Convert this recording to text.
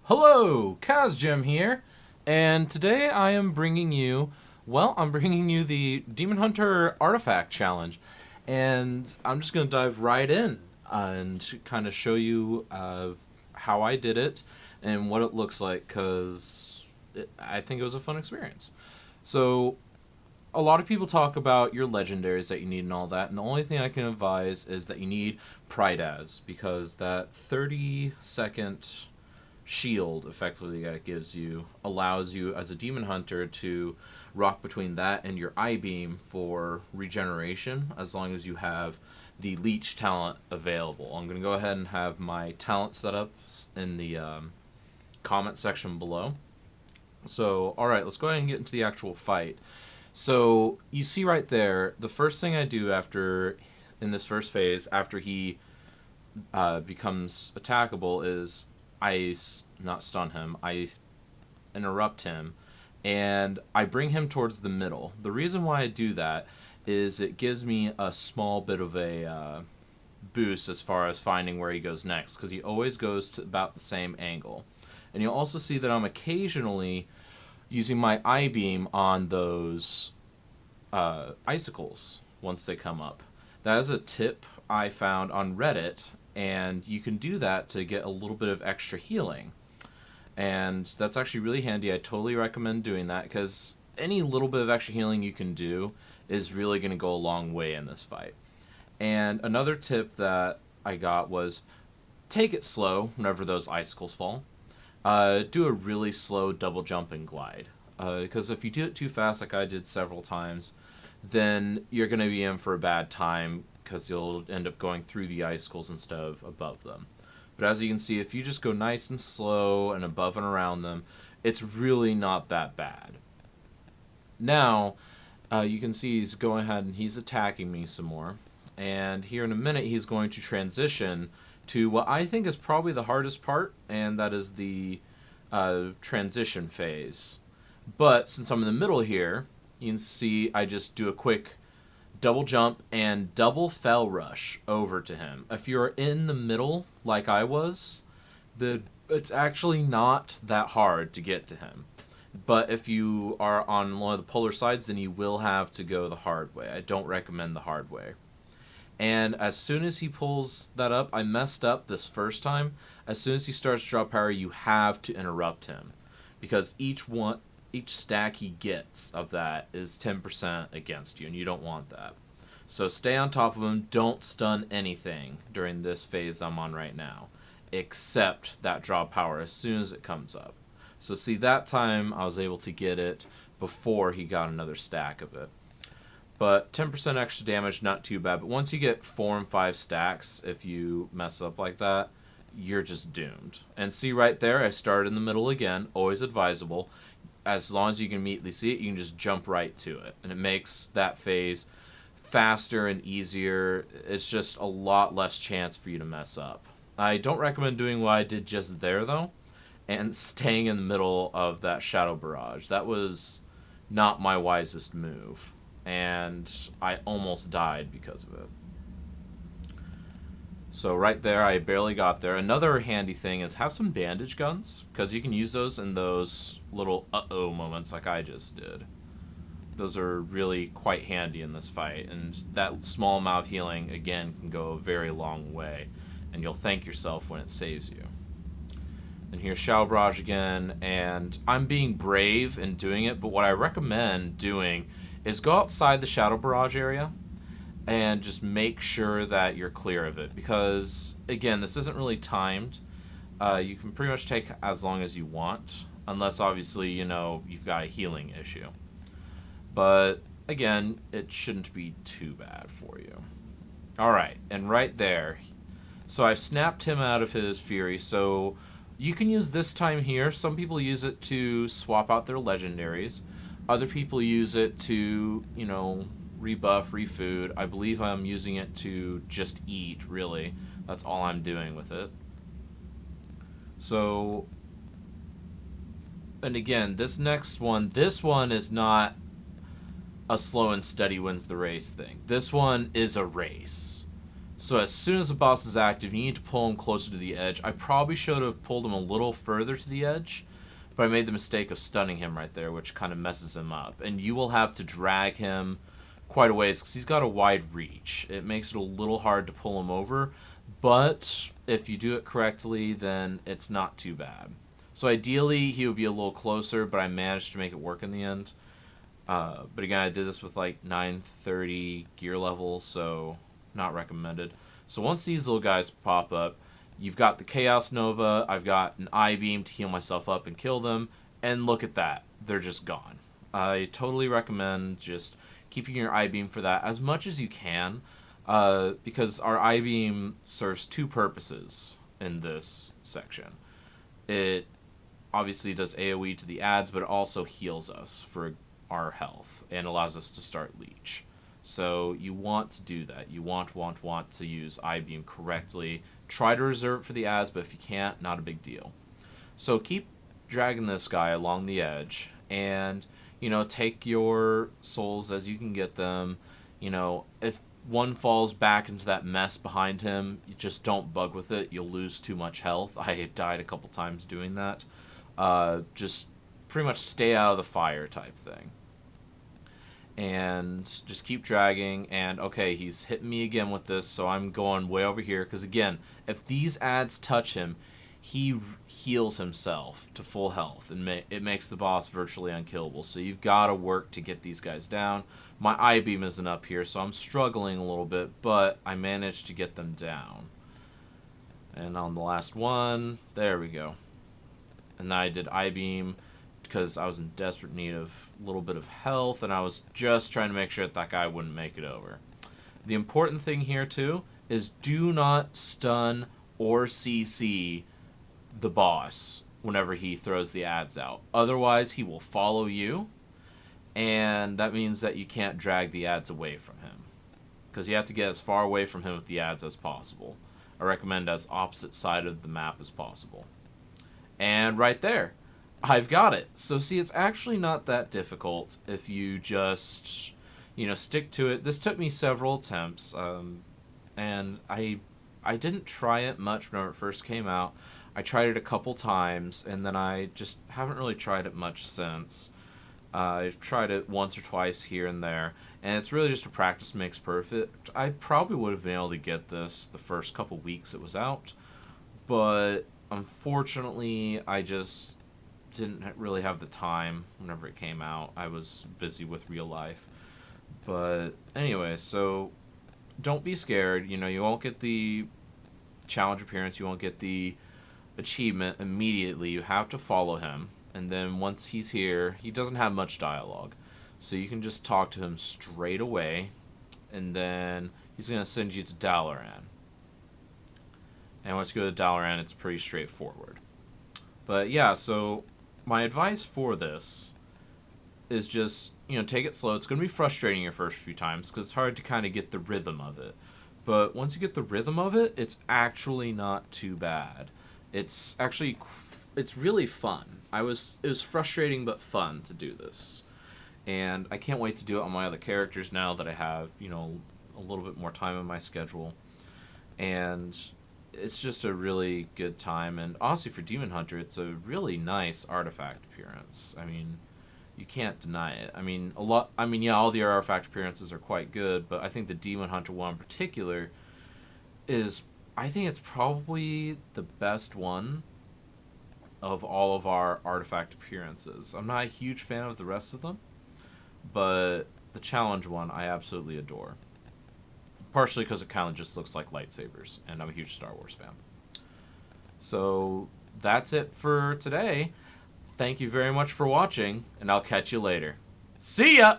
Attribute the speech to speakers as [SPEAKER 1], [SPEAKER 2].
[SPEAKER 1] Hello, Kazjim here, and today I am bringing you, the Demon Hunter Artifact Challenge, and I'm just going to dive right in and kind of show you how I did it and what it looks like, because I think it was a fun experience. So, a lot of people talk about your legendaries that you need and all that, and the only thing I can advise is that you need Prydaz, because that 30-second shield effectively that it gives you allows you as a demon hunter to rock between that and your eye beam for regeneration as long as you have the leech talent available. I'm going to go ahead and have my talent set up in the comment section below. So alright, let's go ahead and get into the actual fight. So you see right there, the first thing I do after in this first phase after he becomes attackable is I not stun him, I interrupt him, and I bring him towards the middle. The reason why I do that is it gives me a small bit of a boost as far as finding where he goes next, because he always goes to about the same angle. And you'll also see that I'm occasionally using my eye beam on those icicles once they come up. That is a tip I found on Reddit, and you can do that to get a little bit of extra healing. And that's actually really handy. I totally recommend doing that, because any little bit of extra healing you can do is really going to go a long way in this fight. And another tip that I got was take it slow whenever those icicles fall. Do a really slow double jump and glide. Because if you do it too fast, like I did several times, then you're going to be in for a bad time, because you'll end up going through the icicles instead of above them. But as you can see, if you just go nice and slow and above and around them, it's really not that bad. Now, you can see he's going ahead and he's attacking me some more. And here in a minute, he's going to transition to what I think is probably the hardest part, and that is the transition phase. But since I'm in the middle here, you can see I just do a quick double jump and double fell rush over to him. If you're in the middle like I was, it's actually not that hard to get to him. But if you are on one of the polar sides, then you will have to go the hard way. I don't recommend the hard way. And as soon as he pulls that up, I messed up this first time. As soon as he starts to drop power, you have to interrupt him, because each stack he gets of that is 10% against you, and you don't want that. So stay on top of him. Don't stun anything during this phase I'm on right now, except that draw power as soon as it comes up. So see, that time I was able to get it before he got another stack of it. But 10% extra damage, not too bad. But once you get 4 and 5 stacks, if you mess up like that, you're just doomed. And see right there, I started in the middle again, always advisable. As long as you can immediately see it, you can just jump right to it. And it makes that phase faster and easier. It's just a lot less chance for you to mess up. I don't recommend doing what I did just there, though, and staying in the middle of that shadow barrage. That was not my wisest move, and I almost died because of it. So right there, I barely got there. Another handy thing is have some bandage guns, because you can use those in those little uh-oh moments like I just did. Those are really quite handy in this fight, and that small amount of healing, again, can go a very long way, and you'll thank yourself when it saves you. And here's Shadow Barrage again, and I'm being brave in doing it, but what I recommend doing is go outside the Shadow Barrage area and just make sure that you're clear of it, because again, this isn't really timed. You can pretty much take as long as you want, unless obviously you've got a healing issue, but again, it shouldn't be too bad for you. Alright, and right there, so I've snapped him out of his fury. So you can use this time here. Some people use it to swap out their legendaries, other people use it to rebuff, refood. I believe I'm using it to just eat, really. That's all I'm doing with it. So, and again, this one is not a slow and steady wins the race thing. This one is a race. So as soon as the boss is active, you need to pull him closer to the edge. I probably should have pulled him a little further to the edge, but I made the mistake of stunning him right there, which kind of messes him up. And you will have to drag him quite a ways because he's got a wide reach. It makes it a little hard to pull him over, but if you do it correctly, then it's not too bad. So ideally, he would be a little closer, but I managed to make it work in the end. But again, I did this with like 930 gear level, so not recommended. So once these little guys pop up, you've got the Chaos Nova, I've got an I-Beam to heal myself up and kill them, and look at that. They're just gone. I totally recommend just keeping your I-Beam for that as much as you can, because our I-Beam serves two purposes in this section. It obviously does AoE to the ads, but it also heals us for our health and allows us to start leech. So you want to do that. You want to use I-Beam correctly. Try to reserve it for the ads, but if you can't, not a big deal. So keep dragging this guy along the edge, and take your souls as you can get them. If one falls back into that mess behind him, you just don't bug with it. You'll lose too much health. I died a couple times doing that. Just pretty much stay out of the fire type thing. And just keep dragging, and okay, he's hitting me again with this, so I'm going way over here, because again, if these ads touch him, he heals himself to full health, and it makes the boss virtually unkillable. So you've got to work to get these guys down. My I-Beam isn't up here, so I'm struggling a little bit, but I managed to get them down. And on the last one, there we go. And then I did I-Beam because I was in desperate need of a little bit of health, and I was just trying to make sure that guy wouldn't make it over. The important thing here, too, is do not stun or CC the boss whenever he throws the ads out. Otherwise, he will follow you, and that means that you can't drag the ads away from him, because you have to get as far away from him with the ads as possible. I recommend as opposite side of the map as possible. And right there, I've got it. So see, it's actually not that difficult if you just, stick to it. This took me several attempts, and I didn't try it much whenever it first came out. I tried it a couple times, and then I just haven't really tried it much since. I've tried it once or twice here and there, and it's really just a practice makes perfect. I probably would have been able to get this the first couple weeks it was out, but unfortunately, I just didn't really have the time whenever it came out. I was busy with real life. But anyway, so don't be scared. You won't get the challenge appearance, you won't get the achievement immediately. You have to follow him, and then once he's here, he doesn't have much dialogue, so you can just talk to him straight away, and then he's going to send you to Dalaran. And once you go to Dalaran, it's pretty straightforward. But yeah, so my advice for this is just, take it slow. It's going to be frustrating your first few times because it's hard to kind of get the rhythm of it. But once you get the rhythm of it, it's actually not too bad. It's really fun. It was frustrating but fun to do this. And I can't wait to do it on my other characters now that I have, a little bit more time in my schedule. And it's just a really good time, and honestly for Demon Hunter, it's a really nice artifact appearance. I mean, you can't deny it. All the artifact appearances are quite good, but I think the Demon Hunter one in particular I think it's probably the best one of all of our artifact appearances. I'm not a huge fan of the rest of them, but the challenge one I absolutely adore. Partially because it kind of just looks like lightsabers, and I'm a huge Star Wars fan. So that's it for today. Thank you very much for watching, and I'll catch you later. See ya!